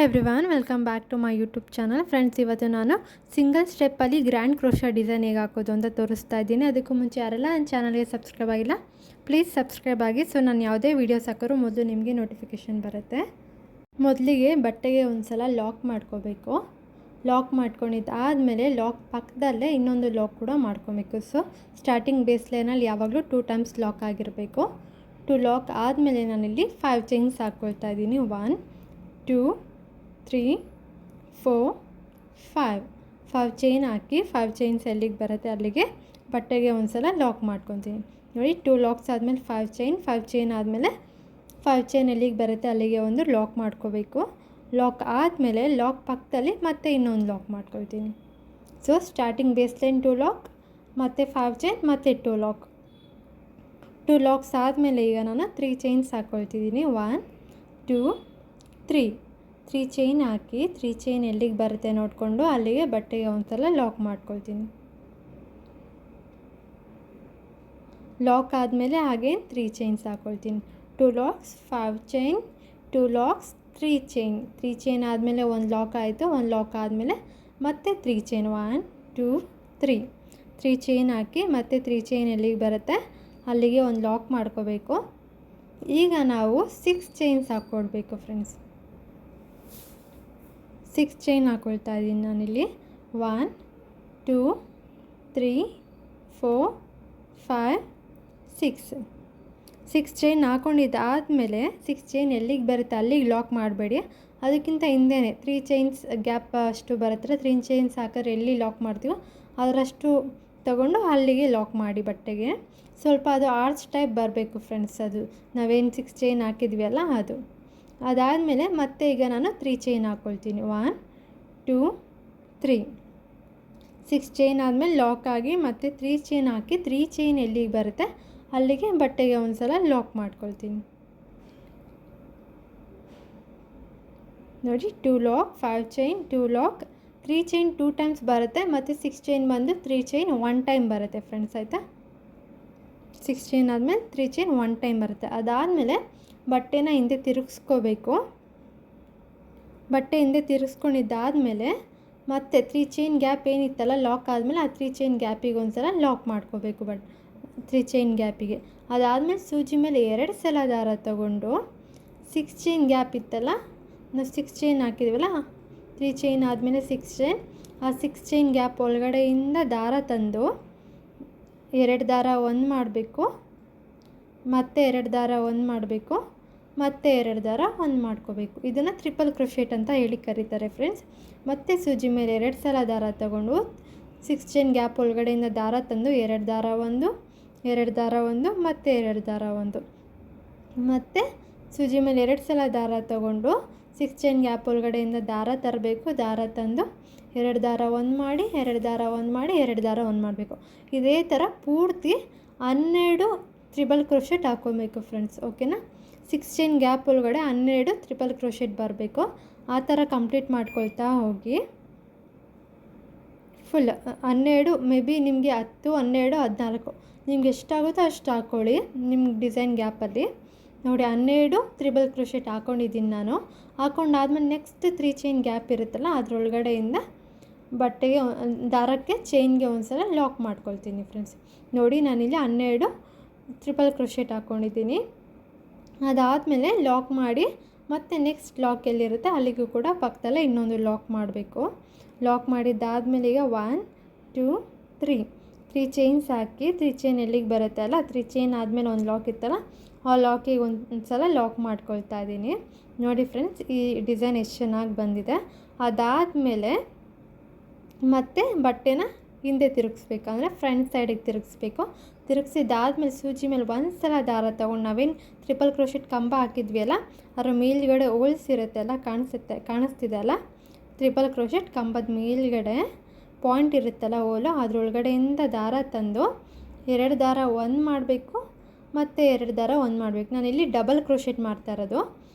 Everyone, welcome back to my YouTube channel. Friends, ಇವತ್ತು ನಾನು single ಸ್ಟೆಪ್ಪಲ್ಲಿ ಗ್ರ್ಯಾಂಡ್ ಕ್ರೋಶಾ ಡಿಸೈನ್ ಹೇಗೆ ಹಾಕೋದು ಅಂತ ತೋರಿಸ್ತಾ ಇದ್ದೀನಿ. ಅದಕ್ಕೂ ಮುಂಚೆ ಯಾರೆಲ್ಲ ನನ್ನ ಚಾನಲ್ಗೆ ಸಬ್ಸ್ಕ್ರೈಬ್ ಆಗಿಲ್ಲ, ಪ್ಲೀಸ್ ಸಬ್ಸ್ಕ್ರೈಬ್ ಆಗಿ. ಸೊ ನಾನು ಯಾವುದೇ ವೀಡಿಯೋಸ್ ಹಾಕೋರು ಮೊದಲು ನಿಮಗೆ ನೋಟಿಫಿಕೇಷನ್ ಬರುತ್ತೆ. ಮೊದಲಿಗೆ ಬಟ್ಟೆಗೆ ಒಂದು ಸಲ ಲಾಕ್ ಮಾಡ್ಕೋಬೇಕು. ಲಾಕ್ ಮಾಡ್ಕೊಂಡಿದ್ದಾದಮೇಲೆ ಲಾಕ್ ಪಕ್ಕದಲ್ಲೇ ಇನ್ನೊಂದು ಲಾಕ್ ಕೂಡ ಮಾಡ್ಕೊಬೇಕು. ಸೊ ಸ್ಟಾರ್ಟಿಂಗ್ ಬೇಸ್ ಲೈನಲ್ಲಿ ಯಾವಾಗಲೂ 2 ಟೈಮ್ಸ್ ಲಾಕ್ ಆಗಿರಬೇಕು. 2 ಲಾಕ್ ಆದಮೇಲೆ ನಾನಿಲ್ಲಿ 5 ಚೈನ್ಸ್ ಹಾಕ್ಕೊಳ್ತಾ ಇದ್ದೀನಿ. 1 2 3 4 5 ಚೈನ್ ಹಾಕಿ 5 ಚೈನ್ಸ್ ಎಲ್ಲಿಗೆ ಬರುತ್ತೆ ಅಲ್ಲಿಗೆ ಬಟ್ಟೆಗೆ ಒಂದು ಸಲ ಲಾಕ್ ಮಾಡ್ಕೊತೀನಿ. ನೋಡಿ, 2 ಲಾಕ್ಸ್ ಆದಮೇಲೆ 5 ಚೈನ್ ಆದಮೇಲೆ 5 ಚೈನ್ ಎಲ್ಲಿಗೆ ಬರುತ್ತೆ ಅಲ್ಲಿಗೆ ಒಂದು ಲಾಕ್ ಮಾಡ್ಕೋಬೇಕು. ಲಾಕ್ ಆದಮೇಲೆ ಲಾಕ್ ಪಕ್ಕದಲ್ಲಿ ಮತ್ತೆ ಇನ್ನೊಂದು ಲಾಕ್ ಮಾಡ್ಕೊಳ್ತೀನಿ. So starting base line 2 lock, ಮತ್ತು 5 ಚೈನ್, ಮತ್ತು 2 ಲಾಕ್. 2 ಲಾಕ್ಸ್ ಆದಮೇಲೆ ಈಗ ನಾನು 3 ಚೈನ್ಸ್ ಹಾಕ್ಕೊಳ್ತಿದ್ದೀನಿ. 1 2 3 ಚೈನ್ ಹಾಕಿ 3 ಚೈನ್ ಎಲ್ಲಿಗೆ ಬರುತ್ತೆ ನೋಡಿಕೊಂಡು ಅಲ್ಲಿಗೆ ಬಟ್ಟೆಗೆ ಒಂದ್ಸಲ ಲಾಕ್ ಮಾಡ್ಕೊಳ್ತೀನಿ. ಲಾಕ್ ಆದಮೇಲೆ ಹಾಗೆ 3 ಚೈನ್ಸ್ ಹಾಕ್ಕೊಳ್ತೀನಿ. 2 locks 5 chain, 2 locks 3 chain. 3 chain ಆದಮೇಲೆ ಒಂದು ಲಾಕ್ ಆಯಿತು. ಒಂದು ಲಾಕ್ ಆದಮೇಲೆ ಮತ್ತೆ 3 ಚೈನ್. 1 2 3 ಚೈನ್ ಹಾಕಿ ಮತ್ತೆ 3 ಚೈನ್ ಎಲ್ಲಿಗೆ ಬರುತ್ತೆ ಅಲ್ಲಿಗೆ ಒಂದು ಲಾಕ್ ಮಾಡ್ಕೋಬೇಕು. ಈಗ ನಾವು 6 ಚೈನ್ಸ್ ಹಾಕ್ಕೊಡ್ಬೇಕು ಫ್ರೆಂಡ್ಸ್. 6 ಚೈನ್ ಹಾಕ್ಕೊಳ್ತಾ ಇದ್ದೀನಿ ನಾನಿಲ್ಲಿ. 1 2 3 4 5 6 ಚೈನ್ ಹಾಕ್ಕೊಂಡಿದ್ದಾದಮೇಲೆ 6 ಚೈನ್ ಎಲ್ಲಿಗೆ ಬರುತ್ತೆ ಅಲ್ಲಿಗೆ ಲಾಕ್ ಮಾಡಬೇಡಿ. ಅದಕ್ಕಿಂತ ಹಿಂದೆಯೇ 3 ಚೈನ್ಸ್ ಗ್ಯಾಪ್ ಅಷ್ಟು ಬರುತ್ತೆ. 3 ಚೈನ್ಸ್ ಹಾಕಿದ್ರೆ ಎಲ್ಲಿ ಲಾಕ್ ಮಾಡ್ತೀವೋ ಅದರಷ್ಟು ತಗೊಂಡು ಅಲ್ಲಿಗೆ ಲಾಕ್ ಮಾಡಿ ಬಟ್ಟೆಗೆ. ಸ್ವಲ್ಪ ಅದು ಆರ್ಚ್ ಟೈಪ್ ಬರಬೇಕು ಫ್ರೆಂಡ್ಸ್. ಅದು ನಾವೇನು 6 ಚೈನ್ ಹಾಕಿದ್ವಿ ಅಲ್ಲ ಅದು. ಅದಾದಮೇಲೆ ಮತ್ತೆ ಈಗ ನಾನು 3 ಚೈನ್ ಹಾಕ್ಕೊಳ್ತೀನಿ. 1 2 3 6 ಚೈನ್ ಆದಮೇಲೆ ಲಾಕ್ ಆಗಿ ಮತ್ತೆ 3 ಚೈನ್ ಹಾಕಿ 3 ಚೈನ್ ಎಲ್ಲಿಗೆ ಬರುತ್ತೆ ಅಲ್ಲಿಗೆ ಬಟ್ಟೆಗೆ ಒಂದು ಸಲ ಲಾಕ್ ಮಾಡ್ಕೊಳ್ತೀನಿ. ನೋಡಿ, 2 lock 5 chain 2 lock 3 chain 2 times ಬರುತ್ತೆ, ಮತ್ತು 6 ಚೈನ್ ಬಂದು 3 ಚೈನ್ 1 ಟೈಮ್ ಬರುತ್ತೆ ಫ್ರೆಂಡ್ಸ್. ಆಯಿತಾ? 6 ಚೈನ್ ಆದಮೇಲೆ 3 ಚೈನ್ 1 ಟೈಮ್ ಬರುತ್ತೆ. ಅದಾದಮೇಲೆ ಬಟ್ಟೆನ ಹಿಂದೆ ತಿರುಗಿಸ್ಕೋಬೇಕು. ಬಟ್ಟೆ ಹಿಂದೆ ತಿರುಗಿಸ್ಕೊಂಡಿದ್ದಾದಮೇಲೆ ಮತ್ತೆ 3 ಚೈನ್ ಗ್ಯಾಪ್ ಏನಿತ್ತಲ್ಲ ಲಾಕ್ ಆದಮೇಲೆ ಆ 3 ಚೈನ್ ಗ್ಯಾಪಿಗೆ ಒಂದು ಸಲ ಲಾಕ್ ಮಾಡ್ಕೋಬೇಕು 3 ಚೈನ್ ಗ್ಯಾಪಿಗೆ. ಅದಾದಮೇಲೆ ಸೂಜಿ ಮೇಲೆ 2 ಸಲ ದಾರ ತಗೊಂಡು 6 ಚೈನ್ ಗ್ಯಾಪ್ ಇತ್ತಲ್ಲ, ನಾವು 6 ಚೈನ್ ಹಾಕಿದ್ವಲ್ಲ, 3 ಚೈನ್ ಆದಮೇಲೆ 6 ಚೈನ್, ಆ 6 ಚೈನ್ ಗ್ಯಾಪ್ ಒಳಗಡೆಯಿಂದ ದಾರ ತಂದು 2 ದಾರ 1 ಮಾಡಬೇಕು, ಮತ್ತೆ 2 ದಾರ 1 ಮಾಡಬೇಕು, ಮತ್ತೆ 2 ದಾರ 1 ಮಾಡ್ಕೋಬೇಕು. ಇದನ್ನು ಟ್ರಿಪಲ್ ಕ್ರೋಶೆಟ್ ಅಂತ ಹೇಳಿ ಕರೀತಾರೆ ಫ್ರೆಂಡ್ಸ್. ಮತ್ತೆ ಸೂಜಿ ಮೇಲೆ 2 ಸಲ ದಾರ ತಗೊಂಡು 6 ಚೈನ್ ಗ್ಯಾಪ್ ಒಳಗಡೆಯಿಂದ ದಾರ ತಂದು 2 ದಾರ 1, 2 ದಾರ 1, ಮತ್ತೆ 2 ದಾರ 1, ಮತ್ತು ಸೂಜಿ ಮೇಲೆ 2 ಸಲ ದಾರ ತಗೊಂಡು 6 ಚೈನ್ ಗ್ಯಾಪ್ ಒಳಗಡೆಯಿಂದ ದಾರ ತರಬೇಕು. ದಾರ ತಂದು 2 ದಾರ 1 ಮಾಡಿ, 2 ದಾರ 1 ಮಾಡಿ, 2 ದಾರ 1 ಮಾಡಬೇಕು. ಇದೇ ಥರ ಪೂರ್ತಿ 12 ಟ್ರಿಪಲ್ ಕ್ರೋಶೆಟ್ ಹಾಕ್ಕೊಬೇಕು ಫ್ರೆಂಡ್ಸ್. ಓಕೆನಾ? 6 ಚೈನ್ ಗ್ಯಾಪ್ ಒಳಗಡೆ 12 ಟ್ರಿಪಲ್ ಕ್ರೋಶೆಟ್ ಬರಬೇಕು. ಆ ಥರ ಕಂಪ್ಲೀಟ್ ಮಾಡ್ಕೊಳ್ತಾ ಹೋಗಿ ಫುಲ್ 12, ಮೇ ಬಿ ನಿಮಗೆ 10 12 14 ನಿಮ್ಗೆ ಎಷ್ಟಾಗುತ್ತೋ ಅಷ್ಟು ಹಾಕ್ಕೊಳ್ಳಿ ನಿಮ್ಮ ಡಿಸೈನ್ ಗ್ಯಾಪಲ್ಲಿ. ನೋಡಿ, 12 ಟ್ರಿಪಲ್ ಕ್ರೋಶೆಟ್ ಹಾಕ್ಕೊಂಡಿದ್ದೀನಿ ನಾನು. ಹಾಕ್ಕೊಂಡಾದ್ಮೇಲೆ ನೆಕ್ಸ್ಟ್ 3 ಚೈನ್ ಗ್ಯಾಪ್ ಇರುತ್ತಲ್ಲ ಅದರೊಳಗಡೆಯಿಂದ ಬಟ್ಟೆಗೆ ದಾರಕ್ಕೆ ಚೈನ್ಗೆ ಒಂದು ಸಲ ಲಾಕ್ ಮಾಡ್ಕೊಳ್ತೀನಿ ಫ್ರೆಂಡ್ಸ್. ನೋಡಿ, ನಾನಿಲ್ಲಿ 12 ಟ್ರಿಪಲ್ ಕ್ರೋಶೆಟ್ ಹಾಕ್ಕೊಂಡಿದ್ದೀನಿ. ಅದಾದಮೇಲೆ ಲಾಕ್ ಮಾಡಿ ಮತ್ತೆ ನೆಕ್ಸ್ಟ್ ಲಾಕ್ ಎಲ್ಲಿರುತ್ತೆ ಅಲ್ಲಿಗೂ ಕೂಡ ಪಕ್ಕದಲ್ಲೇ ಇನ್ನೊಂದು ಲಾಕ್ ಮಾಡಬೇಕು. ಲಾಕ್ ಮಾಡಿದ್ದಾದಮೇಲೆ ಈಗ 1 2 3 ಚೈನ್ಸ್ ಹಾಕಿ 3 ಚೈನ್ ಎಲ್ಲಿಗೆ ಬರುತ್ತೆ ಅಲ್ಲ, 3 ಚೈನ್ ಆದಮೇಲೆ ಒಂದು ಲಾಕ್ ಇತ್ತಲ್ಲ, ಆ ಲಾಕಿಗೆ ಒಂದು ಸಲ ಲಾಕ್ ಮಾಡ್ಕೊಳ್ತಾ ಇದ್ದೀನಿ. ನೋಡಿ ಫ್ರೆಂಡ್ಸ್, ಈ ಡಿಸೈನ್ ಎಷ್ಟು ಚೆನ್ನಾಗಿ ಬಂದಿದೆ. ಅದಾದಮೇಲೆ ಮತ್ತೆ ಬಟ್ಟೆನ ಹಿಂದೆ ತಿರುಗಿಸ್ಬೇಕು, ಅಂದರೆ ಫ್ರಂಟ್ ಸೈಡಿಗೆ ತಿರುಗಿಸ್ಬೇಕು. ತಿರುಗಿಸಿದ್ದಾದಮೇಲೆ ಸೂಜಿ ಮೇಲೆ 1 ಸಲ ದಾರ ತೊಗೊಂಡು ನಾವೇನು ಟ್ರಿಪಲ್ ಕ್ರೋಶೆಟ್ ಕಂಬ ಹಾಕಿದ್ವಿ ಅಲ್ಲ, ಅದರ ಮೇಲ್ಗಡೆ ಹೋಲ್ಸ್ ಇರುತ್ತೆ ಅಲ್ಲ, ಕಾಣಿಸ್ತಿದೆ ಅಲ್ಲ, ಟ್ರಿಪಲ್ ಕ್ರೋಶೆಟ್ ಕಂಬದ ಮೇಲ್ಗಡೆ ಪಾಯಿಂಟ್ ಇರುತ್ತಲ್ಲ ಹೋಲು, ಅದರೊಳಗಡೆಯಿಂದ ದಾರ ತಂದು 2 ದಾರ 1 ಮಾಡಬೇಕು, ಮತ್ತು 2 ದಾರ 1 ಮಾಡಬೇಕು. ನಾನಿಲ್ಲಿ ಡಬಲ್ ಕ್ರೋಶೆಟ್ ಮಾಡ್ತಾ ಇರೋದು.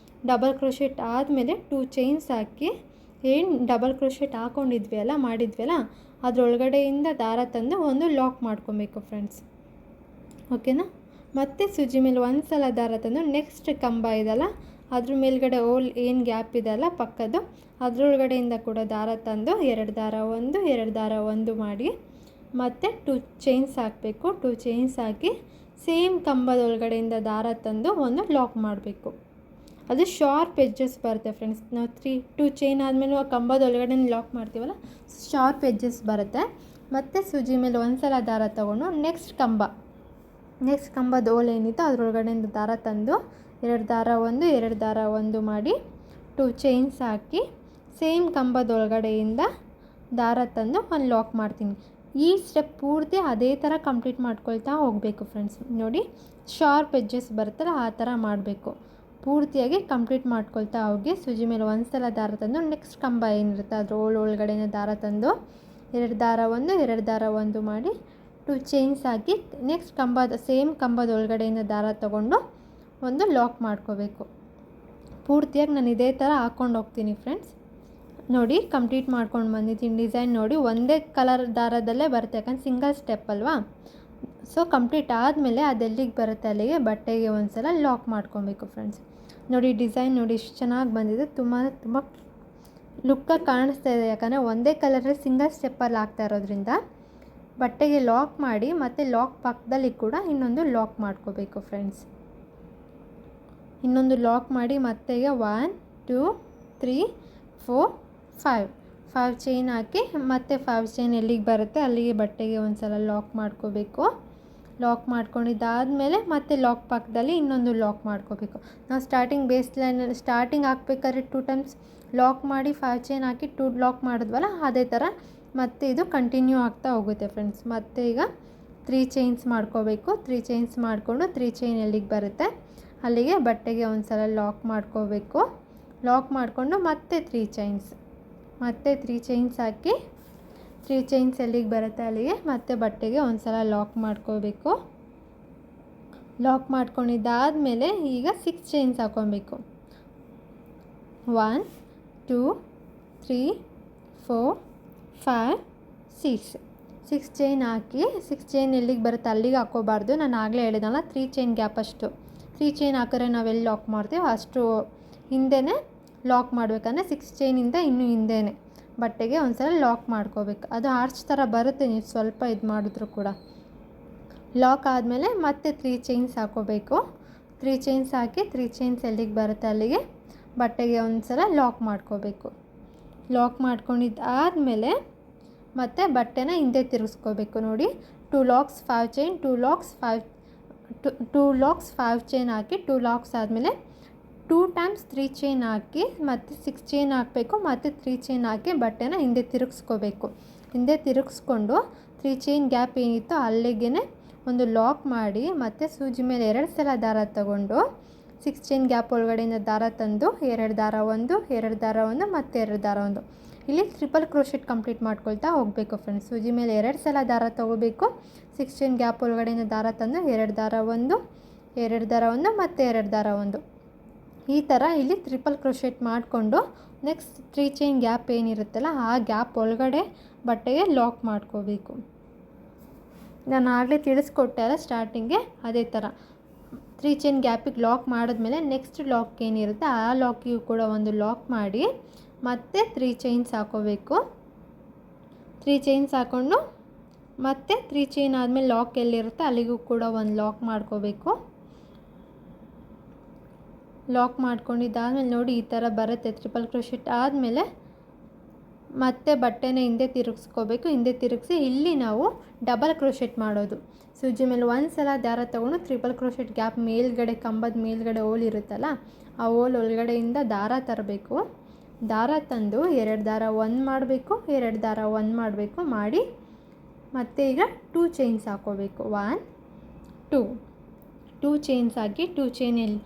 ಡಬಲ್ ಕ್ರೋಶೆಟ್ ಆದಮೇಲೆ 2 ಚೈನ್ಸ್ ಹಾಕಿ ಏನು ಡಬಲ್ ಕ್ರೋಶೆಟ್ ಹಾಕ್ಕೊಂಡಿದ್ವಿ ಅಲ್ಲ, ಮಾಡಿದ್ವಿ ಅಲ್ಲ, ಅದರೊಳಗಡೆಯಿಂದ ದಾರ ತಂದು ಒಂದು ಲಾಕ್ ಮಾಡ್ಕೊಬೇಕು ಫ್ರೆಂಡ್ಸ್. ಓಕೆನಾ? ಮತ್ತು ಸೂಜಿ ಮೇಲೆ 1 ಸಲ ದಾರ ತಂದು ನೆಕ್ಸ್ಟ್ ಕಂಬ ಇದಲ್ಲ ಅದ್ರ ಮೇಲ್ಗಡೆ ಹೋಲ್ ಏನು ಗ್ಯಾಪ್ ಇದೆಯಲ್ಲ ಪಕ್ಕದ್ದು ಅದರೊಳಗಡೆಯಿಂದ ಕೂಡ ದಾರ ತಂದು 2 ದಾರ ಒಂದು 2 ದಾರ ಒಂದು ಮಾಡಿ ಮತ್ತು 2 ಚೈನ್ಸ್ ಹಾಕಬೇಕು. 2 ಚೈನ್ಸ್ ಹಾಕಿ ಸೇಮ್ ಕಂಬದ ಒಳಗಡೆಯಿಂದ ದಾರ ತಂದು ಒಂದು ಲಾಕ್ ಮಾಡಬೇಕು. ಅದು ಶಾರ್ಪ್ ಎಡ್ಜಸ್ ಬರುತ್ತೆ ಫ್ರೆಂಡ್ಸ್. ನಾವು 2 ಚೈನ್ ಆದಮೇಲೆ ಕಂಬದ ಒಳಗಡೆ ಲಾಕ್ ಮಾಡ್ತೀವಲ್ಲ, ಶಾರ್ಪ್ ಎಡ್ಜಸ್ ಬರುತ್ತೆ. ಮತ್ತು ಸೂಜಿ ಮೇಲೆ ಒಂದು ಸಲ ದಾರ ತೊಗೊಂಡು ನೆಕ್ಸ್ಟ್ ಕಂಬದ ಹೋಲ್ ಏನಿತ್ತು ಅದರೊಳಗಡೆಯಿಂದ ದಾರ ತಂದು 2 ದಾರ ಒಂದು 2 ದಾರ ಒಂದು ಮಾಡಿ 2 ಚೈನ್ಸ್ ಹಾಕಿ ಸೇಮ್ ಕಂಬದ ಒಳಗಡೆಯಿಂದ ದಾರ ತಂದು ಒಂದು ಲಾಕ್ ಮಾಡ್ತೀನಿ. ಈ ಸ್ಟೆಪ್ ಪೂರ್ತಿ ಅದೇ ಥರ ಕಂಪ್ಲೀಟ್ ಮಾಡ್ಕೊಳ್ತಾ ಹೋಗಬೇಕು ಫ್ರೆಂಡ್ಸ್. ನೋಡಿ ಶಾರ್ಪ್ ಎಡ್ಜಸ್ ಬರುತ್ತಲ್ಲ ಆ ಥರ ಮಾಡಬೇಕು. ಪೂರ್ತಿಯಾಗಿ ಕಂಪ್ಲೀಟ್ ಮಾಡ್ಕೊಳ್ತಾ ಹೋಗಿ ಸೂಜಿ ಮೇಲೆ ಒಂದು ಸಲ ದಾರ ತಂದು ನೆಕ್ಸ್ಟ್ ಕಂಬ ಏನಿರುತ್ತೆ ಅದ್ರ ಒಳಗಡೆಯಿಂದ ದಾರ ತಂದು 2 ದಾರ ಒಂದು 2 ದಾರ ಒಂದು ಮಾಡಿ 2 ಚೈನ್ಸ್ ಹಾಕಿ ನೆಕ್ಸ್ಟ್ ಸೇಮ್ ಕಂಬದ ಒಳಗಡೆಯಿಂದ ದಾರ ತೊಗೊಂಡು ಒಂದು ಲಾಕ್ ಮಾಡ್ಕೋಬೇಕು. ಪೂರ್ತಿಯಾಗಿ ನಾನು ಇದೇ ಥರ ಹಾಕ್ಕೊಂಡು ಹೋಗ್ತೀನಿ ಫ್ರೆಂಡ್ಸ್. ನೋಡಿ ಕಂಪ್ಲೀಟ್ ಮಾಡ್ಕೊಂಡು ಬಂದಿದ್ದೀನಿ. ಡಿಸೈನ್ ನೋಡಿ ಒಂದೇ ಕಲರ್ ದಾರದಲ್ಲೇ ಬರುತ್ತೆ, ಯಾಕಂದ್ರೆ ಸಿಂಗಲ್ ಸ್ಟೆಪ್ ಅಲ್ವಾ. ಸೊ ಕಂಪ್ಲೀಟ್ ಆದಮೇಲೆ ಅದೆಲ್ಲಿಗೆ ಬರುತ್ತೆ ಅಲ್ಲಿಗೆ ಬಟ್ಟೆಗೆ ಒಂದು ಸಲ ಲಾಕ್ ಮಾಡ್ಕೊಬೇಕು ಫ್ರೆಂಡ್ಸ್. ನೋಡಿ ಡಿಸೈನ್ ನೋಡಿ ಎಷ್ಟು ಚೆನ್ನಾಗಿ ಬಂದಿದೆ, ತುಂಬ ಲುಕ್ಕಾಗಿ ಕಾಣಿಸ್ತಾ ಇದೆ. ಯಾಕಂದರೆ ಒಂದೇ ಕಲರಲ್ಲಿ ಸಿಂಗಲ್ ಸ್ಟೆಪ್ಪಲ್ಲಿ ಹಾಕ್ತಾ ಇರೋದ್ರಿಂದ ಬಟ್ಟೆಗೆ ಲಾಕ್ ಮಾಡಿ ಮತ್ತು ಲಾಕ್ ಪಕ್ಕದಲ್ಲಿ ಕೂಡ ಇನ್ನೊಂದು ಲಾಕ್ ಮಾಡ್ಕೋಬೇಕು ಫ್ರೆಂಡ್ಸ್. ಇನ್ನೊಂದು ಲಾಕ್ ಮಾಡಿ ಮತ್ತೆ ಈಗ 1 2 3 4 5 ಚೈನ್ ಹಾಕಿ ಮತ್ತೆ 5 ಚೈನ್ ಎಲ್ಲಿಗೆ ಬರುತ್ತೆ ಅಲ್ಲಿಗೆ ಬಟ್ಟೆಗೆ ಒಂದು ಸಲ ಲಾಕ್ ಮಾಡ್ಕೋಬೇಕು. ಲಾಕ್ ಮಾಡ್ಕೊಂಡಿದ್ದಾದಮೇಲೆ ಮತ್ತೆ ಲಾಕ್ ಪಕ್ಕದಲ್ಲಿ ಇನ್ನೊಂದು ಲಾಕ್ ಮಾಡ್ಕೋಬೇಕು. ನಾವು ಸ್ಟಾರ್ಟಿಂಗ್ ಹಾಕ್ಬೇಕಾದ್ರೆ 2 ಟೈಮ್ಸ್ ಲಾಕ್ ಮಾಡಿ 5 ಚೈನ್ ಹಾಕಿ 2 ಲಾಕ್ ಮಾಡಿದ್ವಲ್ಲ, ಅದೇ ಥರ ಮತ್ತೆ ಇದು ಕಂಟಿನ್ಯೂ ಆಗ್ತಾ ಹೋಗುತ್ತೆ ಫ್ರೆಂಡ್ಸ್. ಮತ್ತೆ ಈಗ 3 ಚೈನ್ಸ್ ಮಾಡ್ಕೋಬೇಕು. 3 ಚೈನ್ಸ್ ಮಾಡಿಕೊಂಡು 3 ಚೈನ್ ಎಲ್ಲಿಗೆ ಬರುತ್ತೆ ಅಲ್ಲಿಗೆ ಬಟ್ಟೆಗೆ ಒಂದು ಸಲ ಲಾಕ್ ಮಾಡ್ಕೋಬೇಕು. ಲಾಕ್ ಮಾಡಿಕೊಂಡು ಮತ್ತೆ 3 ಚೈನ್ಸ್ ಹಾಕಿ 3 ಚೈನ್ಸ್ ಎಲ್ಲಿಗೆ ಬರುತ್ತೆ ಅಲ್ಲಿಗೆ ಮತ್ತೆ ಬಟ್ಟೆಗೆ ಒಂದು ಸಲ ಲಾಕ್ ಮಾಡ್ಕೋಬೇಕು. ಲಾಕ್ ಮಾಡ್ಕೊಂಡಿದ್ದಾದಮೇಲೆ ಈಗ 6 ಚೈನ್ಸ್ ಹಾಕ್ಕೊಬೇಕು. 1 2 3 4 5 6 ಚೈನ್ ಹಾಕಿ 6 ಚೈನ್ ಎಲ್ಲಿಗೆ ಬರುತ್ತೆ ಅಲ್ಲಿಗೆ ಹಾಕ್ಕೋಬಾರ್ದು. ನಾನು ಆಗಲೇ ಹೇಳಿದಲ್ಲ 3 ಚೈನ್ ಗ್ಯಾಪ್ ಅಷ್ಟು 3 ಚೈನ್ ಹಾಕಿದ್ರೆ ನಾವೆಲ್ಲಿ ಲಾಕ್ ಮಾಡ್ತೀವಿ ಅಷ್ಟು ಹಿಂದೆನೇ ಲಾಕ್ ಮಾಡಬೇಕಂದ್ರೆ 6 ಚೈನಿಂದ ಇನ್ನೂ ಹಿಂದೆನೇ ಬಟ್ಟೆಗೆ ಒಂದು ಸಲ ಲಾಕ್ ಮಾಡ್ಕೋಬೇಕು. ಅದು ಆರ್ಚ್ ಥರ ಬರುತ್ತೆ ನೀವು ಸ್ವಲ್ಪ ಇದು ಮಾಡಿದ್ರು ಕೂಡ. ಲಾಕ್ ಆದಮೇಲೆ ಮತ್ತೆ 3 ಚೈನ್ಸ್ ಹಾಕ್ಕೋಬೇಕು. 3 ಚೈನ್ಸ್ ಹಾಕಿ 3 ಚೈನ್ಸ್ ಎಲ್ಲಿಗೆ ಬರುತ್ತೆ ಅಲ್ಲಿಗೆ ಬಟ್ಟೆಗೆ ಒಂದು ಸಲ ಲಾಕ್ ಮಾಡ್ಕೋಬೇಕು. ಲಾಕ್ ಮಾಡ್ಕೊಂಡಿದ್ದಾದಮೇಲೆ ಮತ್ತೆ ಬಟ್ಟೆನ ಹಿಂದೆ ತಿರುಗಿಸ್ಕೋಬೇಕು. ನೋಡಿ 2 ಲಾಕ್ಸ್ 5 ಚೈನ್ 2 ಲಾಕ್ಸ್ 5 ಚೈನ್ ಹಾಕಿ 2 ಲಾಕ್ಸ್ ಆದಮೇಲೆ 2 ಟೈಮ್ಸ್ 3 ಚೈನ್ ಹಾಕಿ ಮತ್ತು 6 ಚೈನ್ ಹಾಕಬೇಕು. ಮತ್ತು 3 ಚೈನ್ ಹಾಕಿ ಬಟ್ಟೆನ ಹಿಂದೆ ತಿರುಗಿಸ್ಕೋಬೇಕು. ಹಿಂದೆ ತಿರುಗಿಸ್ಕೊಂಡು 3 ಚೈನ್ ಗ್ಯಾಪ್ ಏನಿತ್ತು ಅಲ್ಲಿಗೆ ಒಂದು ಲಾಕ್ ಮಾಡಿ ಮತ್ತು ಸೂಜಿ ಮೇಲೆ 2 ಸಲ ದಾರ ತಗೊಂಡು 6 ಚೈನ್ ಗ್ಯಾಪ್ ಒಳಗಡೆಯಿಂದ ದಾರ ತಂದು 2 ದಾರ ಒಂದು 2 ದಾರ ಒಂದು ಮತ್ತು 2 ದಾರ ಒಂದು ಇಲ್ಲಿ ಟ್ರಿಪಲ್ ಕ್ರೋಶೆಟ್ ಕಂಪ್ಲೀಟ್ ಮಾಡ್ಕೊಳ್ತಾ ಹೋಗಬೇಕು ಫ್ರೆಂಡ್ಸ್. ಸೂಜಿ ಮೇಲೆ 2 ಸಲ ದಾರ ತೊಗೋಬೇಕು. 6 ಚೈನ್ ಗ್ಯಾಪ್ ಒಳಗಡೆಯಿಂದ ದಾರ ತಂದು 2 ದಾರ ಒಂದು 2 ದಾರ ಒಂದು ಮತ್ತು 2 ದಾರ ಒಂದು ಈ ಥರ ಇಲ್ಲಿ ಟ್ರಿಪಲ್ ಕ್ರೋಶೆಟ್ ಮಾಡಿಕೊಂಡು ನೆಕ್ಸ್ಟ್ 3 ಚೈನ್ ಗ್ಯಾಪ್ ಏನಿರುತ್ತಲ್ಲ ಆ ಗ್ಯಾಪ್ ಒಳಗಡೆ ಬಟ್ಟೆಗೆ ಲಾಕ್ ಮಾಡ್ಕೋಬೇಕು. ನಾನು ಆಗಲೇ ತಿಳಿಸ್ಕೊಟ್ಟೆ ಅಲ್ಲ ಸ್ಟಾರ್ಟಿಂಗ್ಗೆ, ಅದೇ ಥರ 3 ಚೈನ್ ಗ್ಯಾಪಿಗೆ ಲಾಕ್ ಮಾಡಿದ್ಮೇಲೆ ನೆಕ್ಸ್ಟ್ ಲಾಕ್ ಏನಿರುತ್ತೆ ಆ ಲಾಕಿಗೂ ಕೂಡ ಒಂದು ಲಾಕ್ ಮಾಡಿ ಮತ್ತೆ 3 ಚೈನ್ಸ್ ಹಾಕೋಬೇಕು. 3 ಚೈನ್ಸ್ ಹಾಕ್ಕೊಂಡು ಮತ್ತೆ 3 ಚೈನ್ ಆದಮೇಲೆ ಲಾಕ್ ಎಲ್ಲಿರುತ್ತೆ ಅಲ್ಲಿಗೂ ಕೂಡ ಒಂದು ಲಾಕ್ ಮಾಡ್ಕೋಬೇಕು. ಲಾಕ್ ಮಾಡ್ಕೊಂಡಿದ್ದಾದಮೇಲೆ ನೋಡಿ ಈ ಥರ ಬರುತ್ತೆ. ಟ್ರಿಪಲ್ ಕ್ರೋಶೆಟ್ ಆದಮೇಲೆ ಮತ್ತೆ ಬಟ್ಟೆನ ಹಿಂದೆ ತಿರುಗಿಸ್ಕೋಬೇಕು. ಹಿಂದೆ ತಿರುಗಿಸಿ ಇಲ್ಲಿ ನಾವು ಡಬಲ್ ಕ್ರೋಶೆಟ್ ಮಾಡೋದು. ಸೂಜಿ ಮೇಲೆ 1 ಸಲ ದಾರ ತೊಗೊಂಡು ಟ್ರಿಪಲ್ ಕ್ರೋಶೆಟ್ ಗ್ಯಾಪ್ ಮೇಲ್ಗಡೆ ಕಂಬದ ಮೇಲ್ಗಡೆ ಹೋಲ್ ಇರುತ್ತಲ್ಲ ಆ ಹೋಲ್ ಒಳಗಡೆಯಿಂದ ದಾರ ತರಬೇಕು. ದಾರ ತಂದು 2 ದಾರ 1 ಮಾಡಬೇಕು 2 ದಾರ 1 ಮಾಡಬೇಕು ಮಾಡಿ ಮತ್ತು ಈಗ 2 ಚೈನ್ಸ್ ಹಾಕೋಬೇಕು. 1 2 ಚೈನ್ಸ್ ಹಾಕಿ 2 ಚೈನಲ್ಲಿ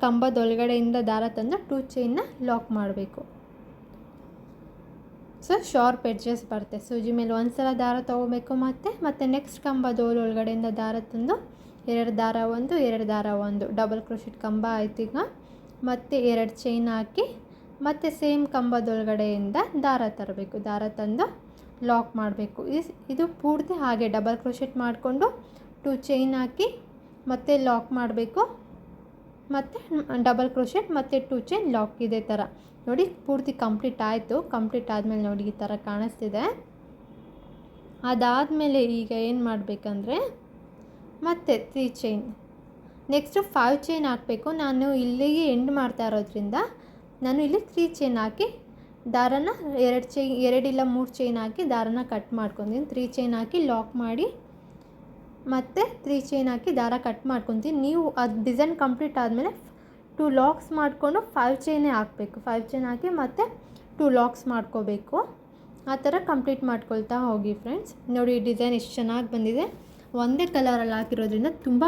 ಕಂಬದ ಒಳಗಡೆಯಿಂದ ದಾರ ತಂದು 2 ಚೈನ್ನ ಲಾಕ್ ಮಾಡಬೇಕು. ಸೊ ಶಾರ್ಪ್ ಎಡ್ಜಸ್ ಬರುತ್ತೆ. ಸೂಜಿ ಮೇಲೆ 1 ಸಲ ದಾರ ತೊಗೋಬೇಕು. ಮತ್ತು ನೆಕ್ಸ್ಟ್ ಕಂಬದ ಒಳಗಡೆಯಿಂದ ದಾರ ತಂದು 2 ದಾರ 1 2 ದಾರ 1 ಡಬಲ್ ಕ್ರೋಶೆಟ್ ಕಂಬ ಆಯ್ತು. ಈಗ ಮತ್ತೆ 2 ಚೈನ್ ಹಾಕಿ ಮತ್ತು ಸೇಮ್ ಕಂಬದೊಳಗಡೆಯಿಂದ ದಾರ ತರಬೇಕು. ದಾರ ತಂದು ಲಾಕ್ ಮಾಡಬೇಕು. ಇದು ಪೂರ್ತಿ ಹಾಗೆ ಡಬಲ್ ಕ್ರೋಶೆಟ್ ಮಾಡಿಕೊಂಡು 2 ಚೈನ್ ಹಾಕಿ ಮತ್ತೆ ಲಾಕ್ ಮಾಡಬೇಕು. ಮತ್ತು ಡಬಲ್ ಕ್ರೋಶೆಟ್ ಮತ್ತು 2 ಚೈನ್ ಲಾಕ್ ಇದೇ ಥರ ನೋಡಿ. ಪೂರ್ತಿ ಕಂಪ್ಲೀಟ್ ಆಯಿತು. ಕಂಪ್ಲೀಟ್ ಆದಮೇಲೆ ನೋಡಿ ಈ ಥರ ಕಾಣಿಸ್ತಿದೆ. ಅದಾದಮೇಲೆ ಈಗ ಏನು ಮಾಡಬೇಕಂದ್ರೆ ಮತ್ತೆ 3 ಚೈನ್, ನೆಕ್ಸ್ಟು 5 ಚೈನ್ ಹಾಕಬೇಕು. ನಾನು ಇಲ್ಲಿಗೆ ಎಂಡ್ ಮಾಡ್ತಾ ಇರೋದ್ರಿಂದ ನಾನು ಇಲ್ಲಿ 3 ಚೈನ್ ಹಾಕಿ ದಾರನ 2 ಇಲ್ಲ 3 ಚೈನ್ ಹಾಕಿ ದಾರನ ಕಟ್ ಮಾಡ್ಕೊತೀನಿ. 3 ಚೈನ್ ಹಾಕಿ ಲಾಕ್ ಮಾಡಿ ಮತ್ತು 3 ಚೈನ್ ಹಾಕಿ ದಾರ ಕಟ್ ಮಾಡ್ಕೊತೀನಿ. ನೀವು ಅದು ಡಿಸೈನ್ ಕಂಪ್ಲೀಟ್ ಆದಮೇಲೆ 2 ಲಾಕ್ಸ್ ಮಾಡಿಕೊಂಡು 5 ಚೈನೇ ಹಾಕಬೇಕು. 5 ಚೈನ್ ಹಾಕಿ ಮತ್ತು 2 ಲಾಕ್ಸ್ ಮಾಡ್ಕೋಬೇಕು. ಆ ಥರ ಕಂಪ್ಲೀಟ್ ಮಾಡ್ಕೊಳ್ತಾ ಹೋಗಿ ಫ್ರೆಂಡ್ಸ್. ನೋಡಿ ಡಿಸೈನ್ ಎಷ್ಟು ಚೆನ್ನಾಗಿ ಬಂದಿದೆ. ಒಂದೇ ಕಲರಲ್ಲಿ ಹಾಕಿರೋದ್ರಿಂದ ತುಂಬ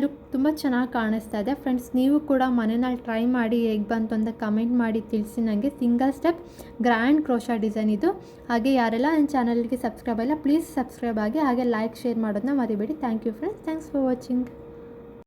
ಲುಕ್ ತುಂಬ ಚೆನ್ನಾಗಿ ಕಾಣಿಸ್ತಾ ಇದೆ ಫ್ರೆಂಡ್ಸ್. ನೀವು ಕೂಡ ಮನೆಯಲ್ಲಿ ಟ್ರೈ ಮಾಡಿ ಹೇಗೆ ಬಂತು ಅಂತ ಕಮೆಂಟ್ ಮಾಡಿ ತಿಳಿಸಿ ನನಗೆ. Single step grand crochet design ಇದು. ಹಾಗೆ ಯಾರೆಲ್ಲ ನನ್ನ ಚಾನಲ್ಗೆ ಸಬ್ಸ್ಕ್ರೈಬ್ ಆಗಿಲ್ಲ ಪ್ಲೀಸ್ ಸಬ್ಸ್ಕ್ರೈಬ್ ಆಗಿ, ಹಾಗೆ ಲೈಕ್ ಶೇರ್ ಮಾಡೋದನ್ನ ಮರಿಬೇಡಿ. Thank you friends. Thanks for watching.